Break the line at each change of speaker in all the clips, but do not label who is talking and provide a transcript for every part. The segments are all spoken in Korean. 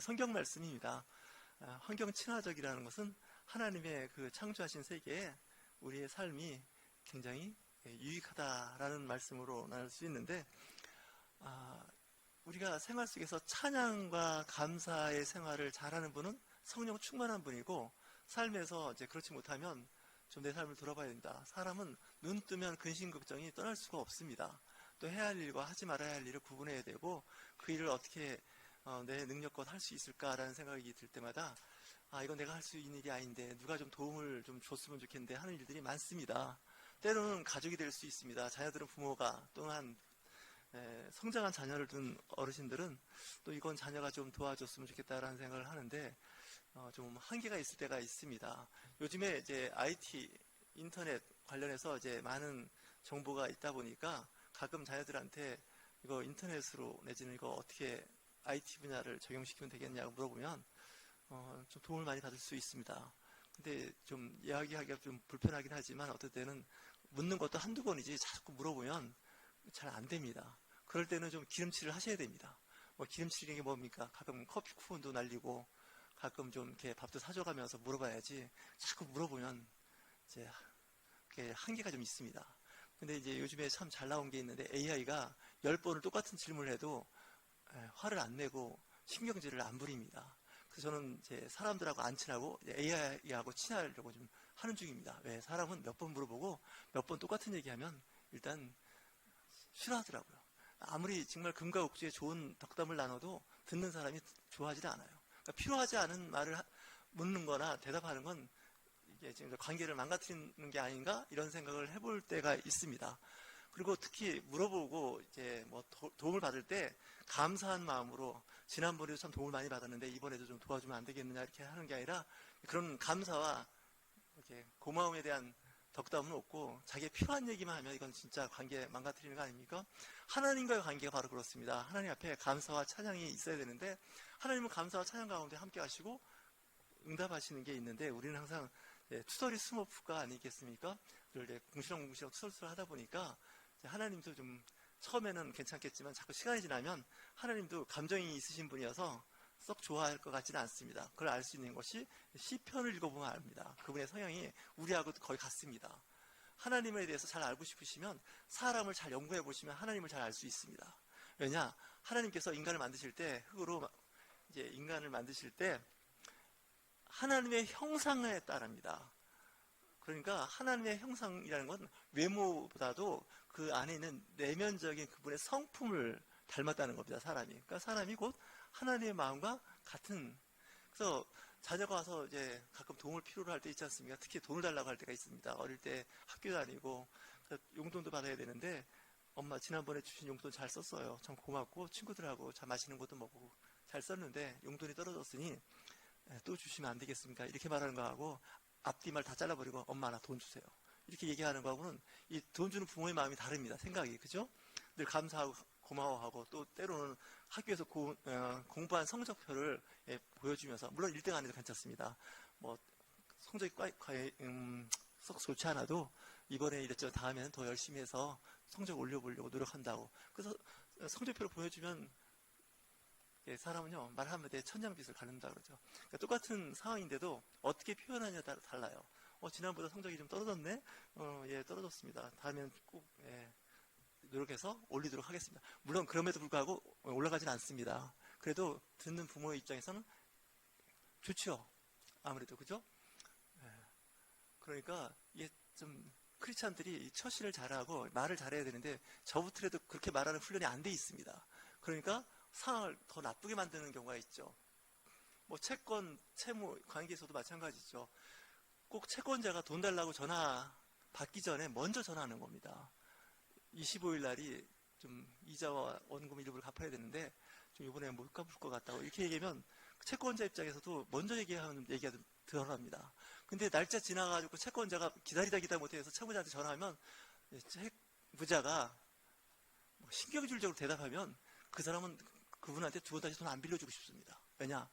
성경 말씀입니다. 환경 친화적이라는 것은 하나님의 그 창조하신 세계에 우리의 삶이 굉장히 유익하다라는 말씀으로 나눌 수 있는데, 우리가 생활 속에서 찬양과 감사의 생활을 잘하는 분은 성령 충만한 분이고, 삶에서 이제 그렇지 못하면 좀 내 삶을 돌아봐야 된다. 사람은 눈 뜨면 근심 걱정이 떠날 수가 없습니다. 또 해야 할 일과 하지 말아야 할 일을 구분해야 되고, 그 일을 어떻게 내 능력껏 할 수 있을까라는 생각이 들 때마다 이건 내가 할 수 있는 일이 아닌데 누가 좀 도움을 좀 줬으면 좋겠는데 하는 일들이 많습니다. 때로는 가족이 될 수 있습니다. 자녀들은 부모가, 또한 성장한 자녀를 둔 어르신들은 또 이건 자녀가 좀 도와줬으면 좋겠다라는 생각을 하는데 좀 한계가 있을 때가 있습니다. 요즘에 이제 IT, 인터넷 관련해서 이제 많은 정보가 있다 보니까 가끔 자녀들한테 이거 인터넷으로 내지는 이거 어떻게 IT 분야를 적용시키면 되겠냐고 물어보면 좀 도움을 많이 받을 수 있습니다. 근데 좀 이야기하기가 좀 불편하긴 하지만 어떨 때는 묻는 것도 한두 번이지 자꾸 물어보면 잘 안 됩니다. 그럴 때는 좀 기름칠을 하셔야 됩니다. 기름칠이 게 뭡니까? 가끔 커피 쿠폰도 날리고 가끔 좀 이렇게 밥도 사줘가면서 물어봐야지, 자꾸 물어보면 이제 그게 한계가 좀 있습니다. 근데 이제 요즘에 참 잘 나온 게 있는데, AI가 10번을 똑같은 질문을 해도 화를 안 내고 신경질을 안 부립니다. 그래서 저는 이제 사람들하고 안 친하고 AI하고 친하려고 좀 하는 중입니다. 왜? 사람은 몇 번 물어보고 몇 번 똑같은 얘기하면 일단 싫어하더라고요. 아무리 정말 금과 옥주에 좋은 덕담을 나눠도 듣는 사람이 좋아하지 않아요. 그러니까 필요하지 않은 말을 묻는 거나 대답하는 건 이게 지금 관계를 망가뜨리는 게 아닌가, 이런 생각을 해볼 때가 있습니다. 그리고 특히 물어보고 이제 뭐 도움을 받을 때 감사한 마음으로, 지난번에도 참 도움을 많이 받았는데 이번에도 좀 도와주면 안 되겠느냐 이렇게 하는 게 아니라, 그런 감사와 이렇게 고마움에 대한 덕담은 없고 자기의 필요한 얘기만 하면 이건 진짜 관계 망가뜨리는 거 아닙니까? 하나님과의 관계가 바로 그렇습니다. 하나님 앞에 감사와 찬양이 있어야 되는데, 하나님은 감사와 찬양 가운데 함께 하시고 응답하시는 게 있는데, 우리는 항상 투덜이 스머프가 아니겠습니까? 늘 궁시렁궁시렁 투덜투덜 하다 보니까 하나님도 좀 처음에는 괜찮겠지만 자꾸 시간이 지나면 하나님도 감정이 있으신 분이어서 썩 좋아할 것 같지는 않습니다. 그걸 알 수 있는 것이 시편을 읽어보면 압니다. 그분의 성향이 우리하고 거의 같습니다. 하나님에 대해서 잘 알고 싶으시면 사람을 잘 연구해 보시면 하나님을 잘 알 수 있습니다. 왜냐? 하나님께서 인간을 만드실 때, 흙으로 이제 인간을 만드실 때 하나님의 형상에 따릅니다. 그러니까 하나님의 형상이라는 건 외모보다도 그 안에 있는 내면적인 그분의 성품을 닮았다는 겁니다. 사람이. 그러니까 사람이 곧 하나님의 마음과 같은. 그래서 자녀가 와서 이제 가끔 도움을 필요로 할 때 있지 않습니까? 특히 돈을 달라고 할 때가 있습니다. 어릴 때 학교 다니고 용돈도 받아야 되는데, 엄마 지난번에 주신 용돈 잘 썼어요. 참 고맙고 친구들하고 잘 맛있는 것도 먹고 잘 썼는데 용돈이 떨어졌으니 또 주시면 안 되겠습니까? 이렇게 말하는 거하고 앞뒤말 다 잘라버리고 엄마 나 돈 주세요, 이렇게 얘기하는 거하고는 이 돈 주는 부모의 마음이 다릅니다. 생각이. 그죠? 늘 감사하고 고마워하고, 또 때로는 학교에서 공부한 성적표를 보여주면서, 물론 1등 안 해도 괜찮습니다. 뭐 성적이 썩 좋지 않아도 이번에 이랬죠, 다음에는 더 열심히 해서 성적 올려보려고 노력한다고. 그래서 성적표를 보여주면 사람은요, 말 한마디에 천냥빚을 갚는다 그러죠. 그러니까 똑같은 상황인데도 어떻게 표현하냐에 따라 달라요. 지난보다 성적이 좀 떨어졌네? 예, 떨어졌습니다. 다음에는 꼭 노력해서 올리도록 하겠습니다. 물론 그럼에도 불구하고 올라가진 않습니다. 그래도 듣는 부모의 입장에서는 좋죠. 아무래도. 그죠? 그러니까 이게 좀 크리스찬들이 처신을 잘하고 말을 잘해야 되는데, 저부터라도 그렇게 말하는 훈련이 안 돼 있습니다. 그러니까 상황을 더 나쁘게 만드는 경우가 있죠. 뭐 채권, 채무 관계에서도 마찬가지죠. 꼭 채권자가 돈 달라고 전화 받기 전에 먼저 전화하는 겁니다. 25일 날이 좀 이자와 원금 일부를 갚아야 되는데 좀 이번에 못 갚을 것 같다고 이렇게 얘기하면, 채권자 입장에서도 먼저 얘기하는 얘기가 들어갑니다. 근데 날짜 지나가지고 채권자가 기다리다 못해서 채무자한테 전화하면, 채무자가 신경질적으로 대답하면 그 사람은 그분한테 두 번 다시 돈 안 빌려주고 싶습니다. 왜냐?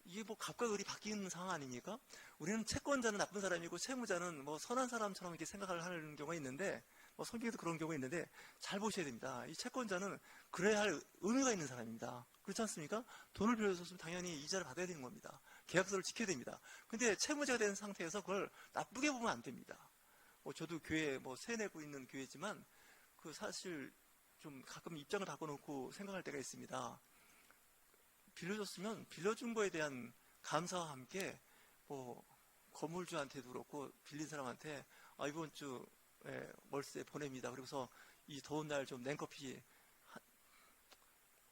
이게 뭐 갑과 을이 바뀌는 상황 아닙니까? 우리는 채권자는 나쁜 사람이고 채무자는 뭐 선한 사람처럼 이렇게 생각을 하는 경우가 있는데, 성경에도 그런 경우가 있는데 잘 보셔야 됩니다. 이 채권자는 그래야 할 의무가 있는 사람입니다. 그렇지 않습니까? 돈을 빌려줬으면 당연히 이자를 받아야 되는 겁니다. 계약서를 지켜야 됩니다. 근데 채무자가 된 상태에서 그걸 나쁘게 보면 안 됩니다. 저도 교회 세 내고 있는 교회지만 그 사실 좀 가끔 입장을 바꿔놓고 생각할 때가 있습니다. 빌려줬으면 빌려준 거에 대한 감사와 함께 건물주한테도 그렇고 빌린 사람한테 이번 주 월세 보냅니다. 그리고서 이 더운 날 좀 냉커피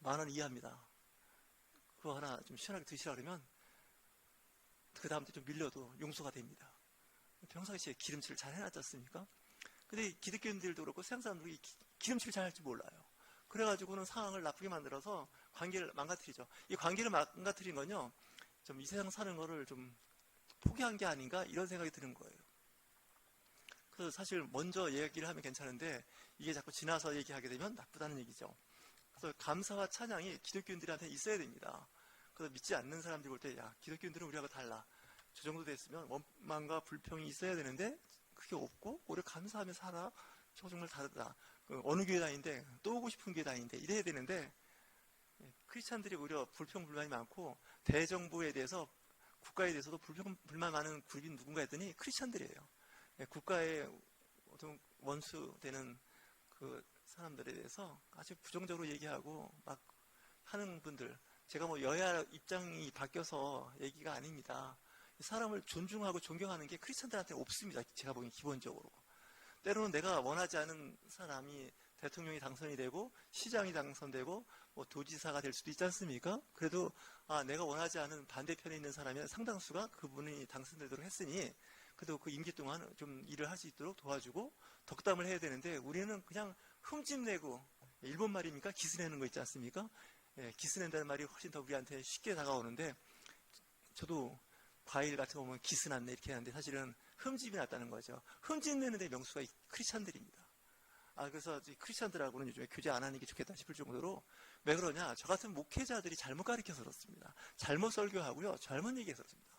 10,000원 이하입니다. 그거 하나 좀 시원하게 드시라 그러면 그 다음 때 좀 밀려도 용서가 됩니다. 평상시에 기름칠을 잘 해놨지 않습니까? 근데 기독교인들도 그렇고 세상 사람들이 기름칠을 잘 할지 몰라요. 그래가지고는 상황을 나쁘게 만들어서 관계를 망가뜨리죠. 이 관계를 망가뜨린 건요, 좀 이 세상 사는 거를 좀 포기한 게 아닌가 이런 생각이 드는 거예요. 그래서 사실 먼저 얘기를 하면 괜찮은데 이게 자꾸 지나서 얘기하게 되면 나쁘다는 얘기죠. 그래서 감사와 찬양이 기독교인들한테 있어야 됩니다. 그래서 믿지 않는 사람들이 볼 때, 야, 기독교인들은 우리하고 달라. 저 정도 됐으면 원망과 불평이 있어야 되는데 그게 없고 오히려 감사하며 살아. 저 정말 다르다. 어느 교회 다니는데 또 오고 싶은 교회 다니는데 이래야 되는데 크리스찬들이 오히려 불평 불만이 많고 대정부에 대해서 국가에 대해서도 불평 불만 많은 그룹이 누군가 했더니 크리스찬들이에요. 국가의 어떤 원수 되는 그 사람들에 대해서 아주 부정적으로 얘기하고 막 하는 분들, 제가 여야 입장이 바뀌어서 얘기가 아닙니다. 사람을 존중하고 존경하는 게 크리스찬들한테 없습니다. 제가 보기엔 기본적으로. 때로는 내가 원하지 않은 사람이 대통령이 당선이 되고 시장이 당선되고 도지사가 될 수도 있지 않습니까? 그래도 내가 원하지 않은 반대편에 있는 사람이 상당수가 그분이 당선되도록 했으니 그래도 그 임기 동안 좀 일을 할 수 있도록 도와주고 덕담을 해야 되는데 우리는 그냥 흠집내고, 일본 말입니까? 기스내는 거 있지 않습니까? 기스낸다는 말이 훨씬 더 우리한테 쉽게 다가오는데, 저도 과일 같은 거 보면 기스났네 이렇게 하는데 사실은 흠집이 났다는 거죠. 흠집내는 데 명수가 크리스찬들입니다. 그래서 크리스찬들하고는 요즘에 교제 안 하는 게 좋겠다 싶을 정도로, 왜 그러냐, 저 같은 목회자들이 잘못 가르쳐서 그렇습니다. 잘못 설교하고요, 잘못 얘기해서 그렇습니다.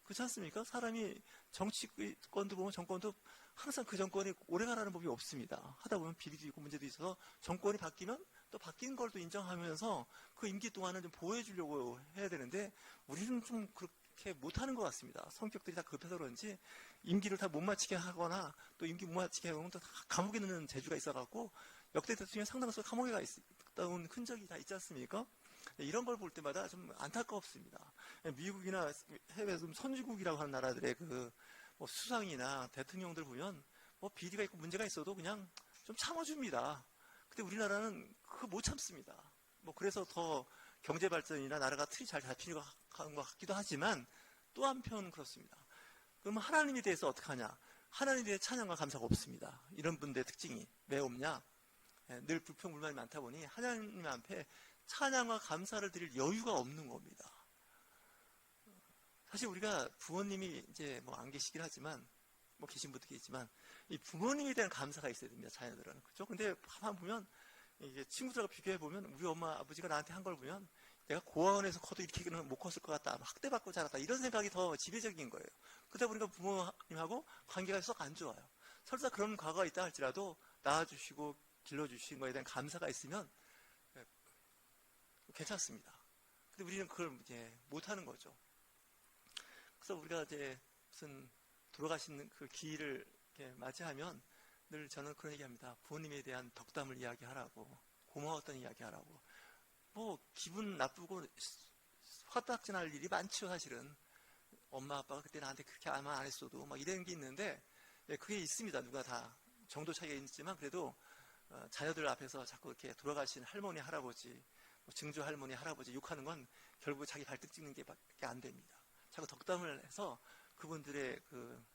그렇지 않습니까? 사람이 정치권도 보면 정권도 항상 그 정권이 오래가라는 법이 없습니다. 하다 보면 비리도 있고 문제도 있어서 정권이 바뀌면 또 바뀐 걸 또 인정하면서 그 임기 동안은 좀 보호해 주려고 해야 되는데 우리는 좀 그렇게 못하는 것 같습니다. 성격들이 다 급해서 그런지 임기를 다 못 마치게 하거나 또 임기 못 마치게 하면 또 감옥에 넣는 재주가 있어갖고 역대 대통령 상당수 감옥에 가 있다는 흔적이 다 있지 않습니까? 이런 걸 볼 때마다 좀 안타깝습니다. 미국이나 해외 선진국이라고 하는 나라들의 수상이나 대통령들 보면 비리가 있고 문제가 있어도 그냥 좀 참아줍니다. 근데 우리나라는 그거 못 참습니다. 그래서 더 경제 발전이나 나라가 틀이 잘 잡히는 것 같기도 하지만 또 한편 그렇습니다. 그럼 하나님에 대해서 어떻게 하냐? 하나님에 대해 찬양과 감사가 없습니다. 이런 분들의 특징이 왜 없냐? 늘 불평불만이 많다 보니 하나님 앞에 찬양과 감사를 드릴 여유가 없는 겁니다. 사실 우리가 부모님이 이제 안 계시긴 하지만 계신 분도 계시지만 이 부모님에 대한 감사가 있어야 됩니다. 자녀들은. 그렇죠? 근데 가만 보면 이게 친구들하고 비교해 보면 우리 엄마 아버지가 나한테 한 걸 보면 내가 고아원에서 커도 이렇게는 못 컸을 것 같다. 학대받고 자랐다. 이런 생각이 더 지배적인 거예요. 그러다 보니까 부모님하고 관계가 썩 안 좋아요. 설사 그런 과거가 있다 할지라도 낳아주시고 길러주신 거에 대한 감사가 있으면 괜찮습니다. 근데 우리는 그걸 이제 못하는 거죠. 그래서 우리가 이제 무슨 돌아가시는 그 기일을 이렇게 맞이하면 늘 저는 그런 얘기합니다. 부모님에 대한 덕담을 이야기하라고, 고마웠던 이야기하라고. 기분 나쁘고 화딱지날 일이 많죠, 사실은. 엄마 아빠가 그때 나한테 그렇게 아마 안 했어도 이런 게 있는데, 그게 있습니다. 누가 다 정도 차이가 있지만 그래도 자녀들 앞에서 자꾸 이렇게 돌아가신 할머니 할아버지, 증조 할머니 할아버지 욕하는 건 결국 자기 발등 찍는 게 밖에 안 됩니다. 자꾸 덕담을 해서 그분들의 그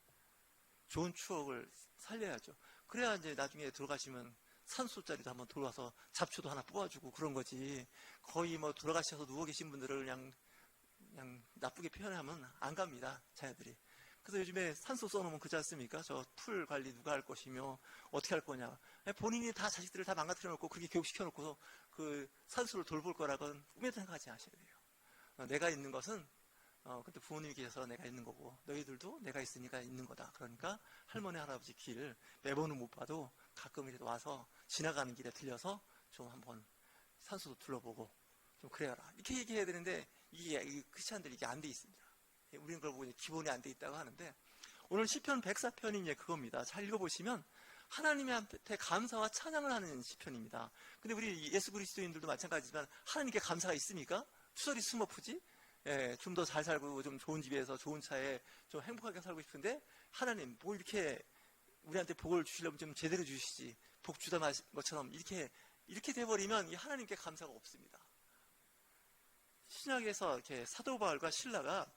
좋은 추억을 살려야죠. 그래야 이제 나중에 들어가시면 산소짜리도 한번 들어와서 잡초도 하나 뽑아주고 그런 거지. 거의 돌아가셔서 누워 계신 분들을 그냥 나쁘게 표현하면 안 갑니다, 자녀들이. 그래서 요즘에 산소 써놓으면 그렇지 않습니까? 저 풀 관리 누가 할 것이며 어떻게 할 거냐. 본인이 다 자식들을 다 망가뜨려 놓고 그렇게 교육시켜 놓고 그 산소를 돌볼 거라고는 꿈에도 생각하지 마셔야 돼요. 내가 있는 것은 그때 부모님이 계셔서 내가 있는 거고 너희들도 내가 있으니까 있는 거다. 그러니까 할머니 할아버지 길 매번은 못 봐도 가끔이라도 와서 지나가는 길에 들려서 좀 한번 산소도 둘러보고 좀 그래라. 이렇게 얘기해야 되는데 이게 크리스찬들이 이게 안 돼 있습니다. 우리는 그걸 보고 기본이 안 돼 있다고 하는데 오늘 시편 104편이 이제 그겁니다. 잘 읽어보시면 하나님한테 감사와 찬양을 하는 시편입니다. 근데 우리 예수 그리스도인들도 마찬가지지만 하나님께 감사가 있습니까? 투덜이 숨어프지? 예, 좀 더 잘 살고 좀 좋은 집에서 좋은 차에 좀 행복하게 살고 싶은데 하나님 뭐 이렇게 우리한테 복을 주시려면 좀 제대로 주시지 복 주다 마신 것처럼 이렇게 돼버리면 이 하나님께 감사가 없습니다. 신약에서 이렇게 사도 바울과 실라가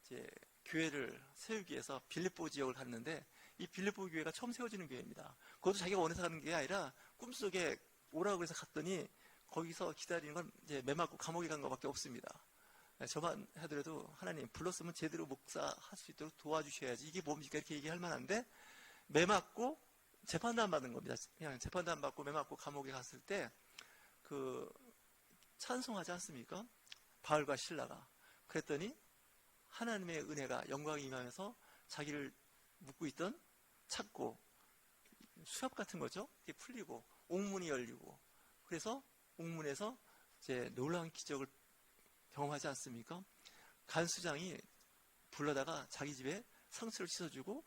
이제 교회를 세우기 위해서 빌립보 지역을 갔는데 이 빌립보 교회가 처음 세워지는 교회입니다. 그것도 자기가 원해서 가는 게 아니라 꿈속에 오라고 해서 갔더니 거기서 기다리는 건 이제 매 맞고 감옥에 간 것밖에 없습니다. 저만 하더라도 하나님 불렀으면 제대로 목사할 수 있도록 도와주셔야지 이게 뭡니까 이렇게 얘기할 만한데 매 맞고 재판도 안 받는 겁니다. 그냥 재판도 안 받고 매 맞고 감옥에 갔을 때 그 찬송하지 않습니까? 바울과 실라가 그랬더니 하나님의 은혜가 영광이 임하면서 자기를 묻고 있던 찾고 수갑 같은 거죠. 이게 풀리고 옥문이 열리고 그래서 옥문에서 이제 놀라운 기적을 경험하지 않습니까? 간수장이 불러다가 자기 집에 상처를 씻어주고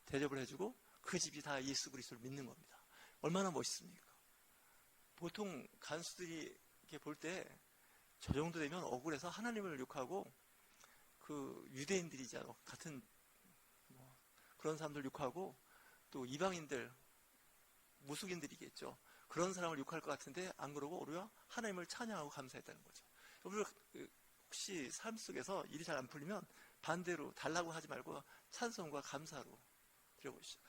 대접을 해주고 그 집이 다 예수 그리스도를 믿는 겁니다. 얼마나 멋있습니까? 보통 간수들이 이렇게 볼 때 저 정도 되면 억울해서 하나님을 욕하고 그 유대인들이자 같은 뭐 그런 사람들 욕하고 또 이방인들 무속인들이겠죠. 그런 사람을 욕할 것 같은데 안 그러고 오히려 하나님을 찬양하고 감사했다는 거죠. 여러분 혹시 삶 속에서 일이 잘 안 풀리면 반대로 달라고 하지 말고 찬송과 감사로 드려보시죠.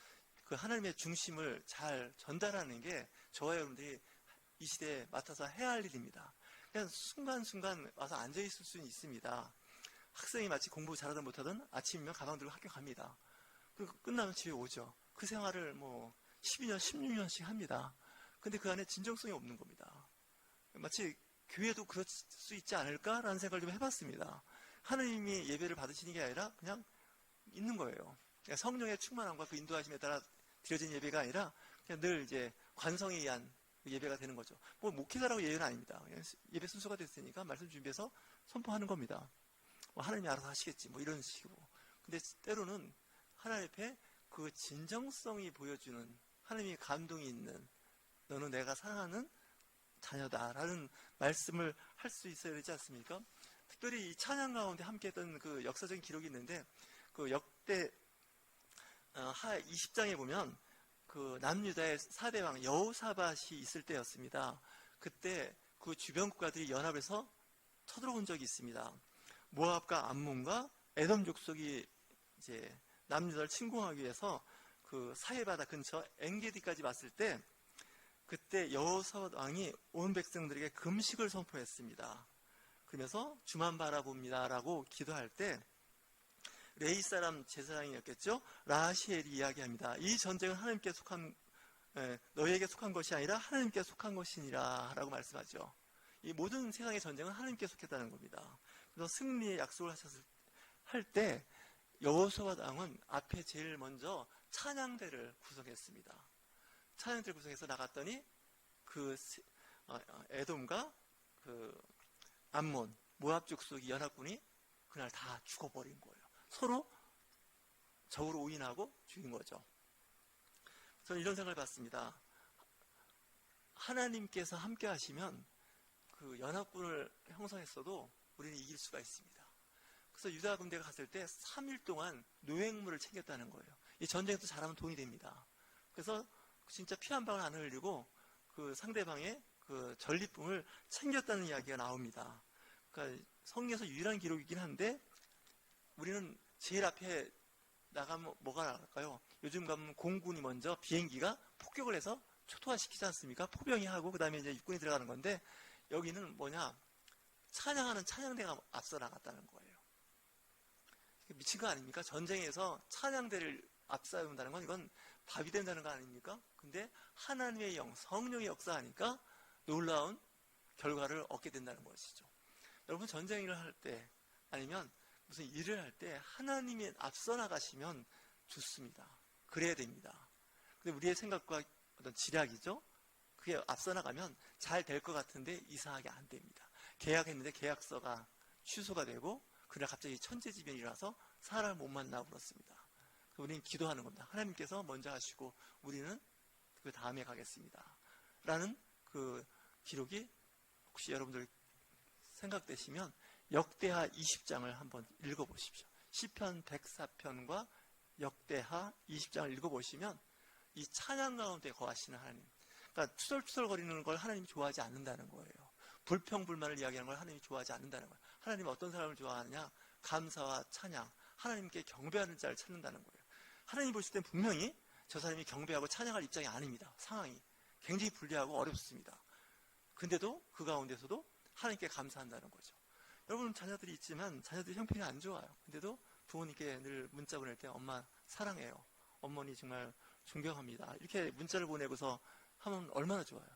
그 하나님의 중심을 잘 전달하는 게 저와 여러분들이 이 시대에 맡아서 해야 할 일입니다. 그냥 순간순간 와서 앉아있을 수는 있습니다. 학생이 마치 공부 잘하든 못하든 아침이면 가방 들고 학교 갑니다. 그리고 끝나면 집에 오죠. 그 생활을 뭐 12년, 16년씩 합니다. 근데 그 안에 진정성이 없는 겁니다. 마치 교회도 그럴 수 있지 않을까라는 생각을 좀 해봤습니다. 하나님이 예배를 받으시는 게 아니라 그냥 있는 거예요. 그러니까 성령의 충만함과 그 인도하심에 따라 드려진 예배가 아니라 그냥 늘 이제 관성에 의한 예배가 되는 거죠. 뭐 목회자라고 예배는 아닙니다. 그냥 예배 순서가 됐으니까 말씀 준비해서 선포하는 겁니다. 뭐 하나님이 알아서 하시겠지 뭐 이런 식으로. 근데 때로는 하나님 앞에 그 진정성이 보여주는 하나님의 감동이 있는 너는 내가 사랑하는 자녀다라는 말씀을 할 수 있어야 되지 않습니까? 특별히 이 찬양 가운데 함께 했던 그 역사적인 기록이 있는데 그 역대 하 20장에 보면 그 남유다의 4대 왕 여호사밧이 있을 때였습니다. 그때 그 주변 국가들이 연합해서 쳐들어온 적이 있습니다. 모압과 암몬과 에돔 족속이 이제 남유다를 침공하기 위해서 그 사해바다 근처 엔게디까지 왔을 때 그때 여호사밧 왕이 온 백성들에게 금식을 선포했습니다. 그러면서 주만 바라봅니다라고 기도할 때 레이 사람 제사장이었겠죠. 라시엘이 이야기합니다. 이 전쟁은 하나님께 속한 너희에게 속한 것이 아니라 하나님께 속한 것이니라 라고 말씀하죠. 이 모든 세상의 전쟁은 하나님께 속했다는 겁니다. 그래서 승리의 약속을 할 때 여호사밧 왕은 앞에 제일 먼저 찬양대를 구성했습니다. 찬양대를 구성해서 나갔더니 그 에돔과 그 암몬, 모압 족속이 연합군이 그날 다 죽어버린 거예요. 서로 적으로 오인하고 죽인 거죠. 저는 이런 생각을 봤습니다. 하나님께서 함께 하시면 그 연합군을 형성했어도 우리는 이길 수가 있습니다. 그래서 유다 군대가 갔을 때 3일 동안 노획물을 챙겼다는 거예요. 이 전쟁에서 잘하면 돈이 됩니다. 그래서 진짜 피 한 방울 안 흘리고 그 상대방의 그 전리품을 챙겼다는 이야기가 나옵니다. 그러니까 성경에서 유일한 기록이긴 한데 우리는 제일 앞에 나가면 뭐가 나갈까요? 요즘 가면 공군이 먼저 비행기가 폭격을 해서 초토화시키지 않습니까? 포병이 하고 그 다음에 이제 육군이 들어가는 건데 여기는 뭐냐? 찬양하는 찬양대가 앞서 나갔다는 거예요. 미친 거 아닙니까? 전쟁에서 찬양대를 앞세운다는 건 이건 밥이 된다는 거 아닙니까? 근데 하나님의 영, 성령의 역사하니까 놀라운 결과를 얻게 된다는 것이죠. 여러분 전쟁을 할 때 아니면 무슨 일을 할 때 하나님이 앞서 나가시면 좋습니다. 그래야 됩니다. 근데 우리의 생각과 어떤 지략이죠. 그게 앞서 나가면 잘 될 것 같은데 이상하게 안 됩니다. 계약했는데 계약서가 취소가 되고 그날 갑자기 천재지변이 일어나서 사람을 못 만나고 그렇습니다. 우리는 기도하는 겁니다. 하나님께서 먼저 하시고 우리는 그 다음에 가겠습니다. 라는 그 기록이 혹시 여러분들 생각되시면 역대하 20장을 한번 읽어보십시오. 시편 104편과 역대하 20장을 읽어보시면 이 찬양 가운데 거하시는 하나님, 그러니까 투덜투덜거리는 걸 하나님이 좋아하지 않는다는 거예요. 불평불만을 이야기하는 걸 하나님이 좋아하지 않는다는 거예요. 하나님은 어떤 사람을 좋아하느냐? 감사와 찬양, 하나님께 경배하는 자를 찾는다는 거예요. 하나님 보실 땐 분명히 저 사람이 경배하고 찬양할 입장이 아닙니다. 상황이 굉장히 불리하고 어렵습니다. 근데도 그 가운데서도 하나님께 감사한다는 거죠. 여러분 자녀들이 있지만 자녀들이 형편이 안 좋아요. 근데도 부모님께 늘 문자 보낼 때 엄마 사랑해요. 어머니 정말 존경합니다. 이렇게 문자를 보내고서 하면 얼마나 좋아요.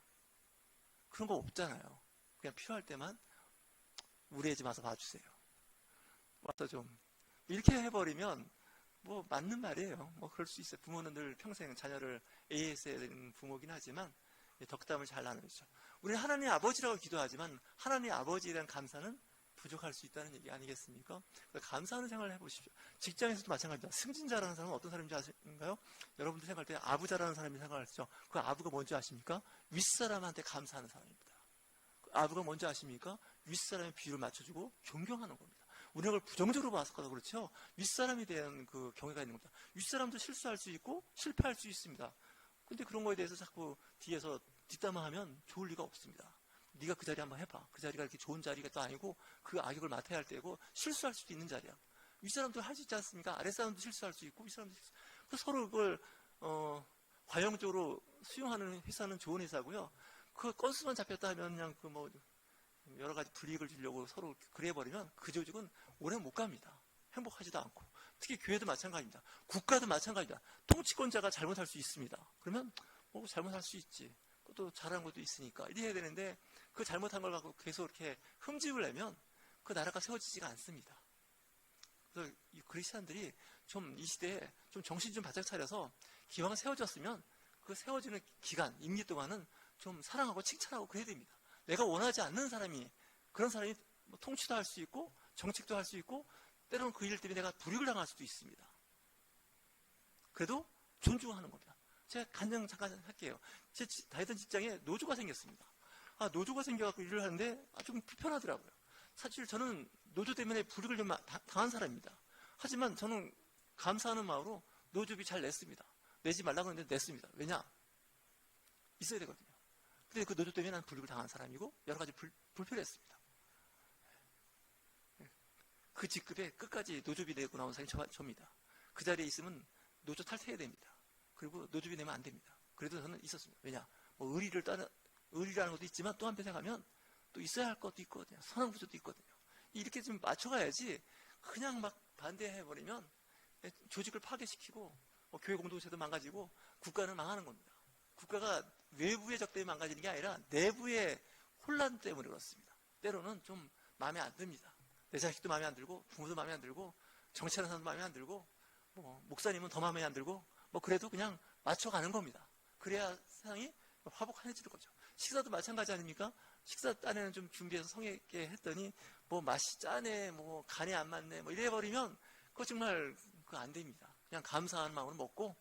그런 거 없잖아요. 그냥 필요할 때만 우리 애 집 와서 봐주세요. 와서 좀 이렇게 해버리면 뭐 맞는 말이에요. 뭐 그럴 수 있어요. 부모는 늘 평생 자녀를 AS해야 되는 부모긴 하지만 덕담을 잘 나누죠. 우리는 하나님 아버지라고 기도하지만 하나님 아버지에 대한 감사는 부족할 수 있다는 얘기 아니겠습니까? 감사하는 생활을 해보십시오. 직장에서도 마찬가지입니다. 승진자라는 사람은 어떤 사람인지 아신가요? 여러분들 생각할 때 아부자라는 사람이 생각하시죠? 그 아부가 뭔지 아십니까? 윗사람한테 감사하는 사람입니다. 그 아부가 뭔지 아십니까? 윗사람의 비율을 맞춰주고 존경하는 겁니다. 우리가 그걸 부정적으로 봐서 그렇죠. 윗사람에 대한 그 경외가 있는 겁니다. 윗사람도 실수할 수 있고 실패할 수 있습니다. 근데 그런 거에 대해서 자꾸 뒤에서 뒷담화하면 좋을 리가 없습니다. 네가 그 자리 한번 해봐. 그 자리가 이렇게 좋은 자리가 또 아니고 그 악역을 맡아야 할 때고 실수할 수도 있는 자리야. 윗사람도 할 수 있지 않습니까? 아랫사람도 실수할 수 있고 윗사람도 실수. 서로 그걸 과영적으로 수용하는 회사는 좋은 회사고요. 그 건수만 잡혔다 하면 그냥 그 뭐 여러 가지 불이익을 주려고 서로 그래버리면 그 조직은 오래 못 갑니다. 행복하지도 않고. 특히 교회도 마찬가지입니다. 국가도 마찬가지입니다. 통치권자가 잘못할 수 있습니다. 그러면 뭐 잘못할 수 있지. 또 잘하는 것도 있으니까 이래 해야 되는데 그 잘못한 걸 갖고 계속 이렇게 흠집을 내면 그 나라가 세워지지가 않습니다. 그래서 이 그리스도인들이 좀 이 시대에 좀 정신 좀 바짝 차려서 기왕 세워졌으면 그 세워지는 기간, 임기 동안은 좀 사랑하고 칭찬하고 그래야 됩니다. 내가 원하지 않는 사람이 그런 사람이 뭐 통치도 할 수 있고 정책도 할 수 있고 때로는 그 일 때문에 내가 불이익을 당할 수도 있습니다. 그래도 존중하는 겁니다. 제가 간증 잠깐 할게요. 제 다니던 직장에 노조가 생겼습니다. 노조가 생겨갖고 일을 하는데 좀 불편하더라고요. 사실 저는 노조 때문에 불이익을 좀 당한 사람입니다. 하지만 저는 감사하는 마음으로 노조비 잘 냈습니다. 내지 말라고 했는데 냈습니다. 왜냐? 있어야 되거든요. 근데 그 노조 때문에 난 불이익을 당한 사람이고 여러 가지 불편했습니다. 그 직급에 끝까지 노조비 내고 나온 사람이 저입니다. 그 자리에 있으면 노조 탈퇴해야 됩니다. 그리고 노조비 내면 안 됩니다. 그래도 저는 있었습니다. 왜냐? 뭐 의리라는 것도 있지만 또 한편 생각하면 또 있어야 할 것도 있거든요. 선한 구조도 있거든요. 이렇게 좀 맞춰가야지 그냥 막 반대해버리면 조직을 파괴시키고 교회 공동체도 망가지고 국가는 망하는 겁니다. 국가가 외부의 적 때문에 망가지는 게 아니라 내부의 혼란 때문에 그렇습니다. 때로는 좀 마음에 안 듭니다. 내 자식도 마음에 안 들고 부모도 마음에 안 들고 정치하는 사람도 마음에 안 들고 목사님은 더 마음에 안 들고 그래도 그냥 맞춰가는 겁니다. 그래야 세상이 화목해지는 거죠. 식사도 마찬가지 아닙니까? 식사 딴에는 좀 준비해서 성의 있게 했더니 맛이 짜네, 간이 안 맞네, 이래버리면 그거 정말 그거 안 됩니다. 그냥 감사한 마음으로 먹고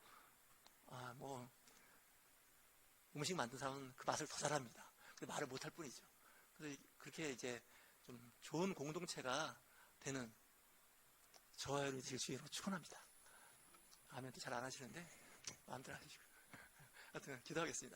음식 만든 사람은 그 맛을 더 잘합니다. 근데 말을 못할 뿐이죠. 그래서 그렇게 이제 좀 좋은 공동체가 되는 저와 여러분이 될 수 있도록 축원합니다. 아멘도 잘 안 하시는데 마음대로 하시고 하여튼 기도하겠습니다.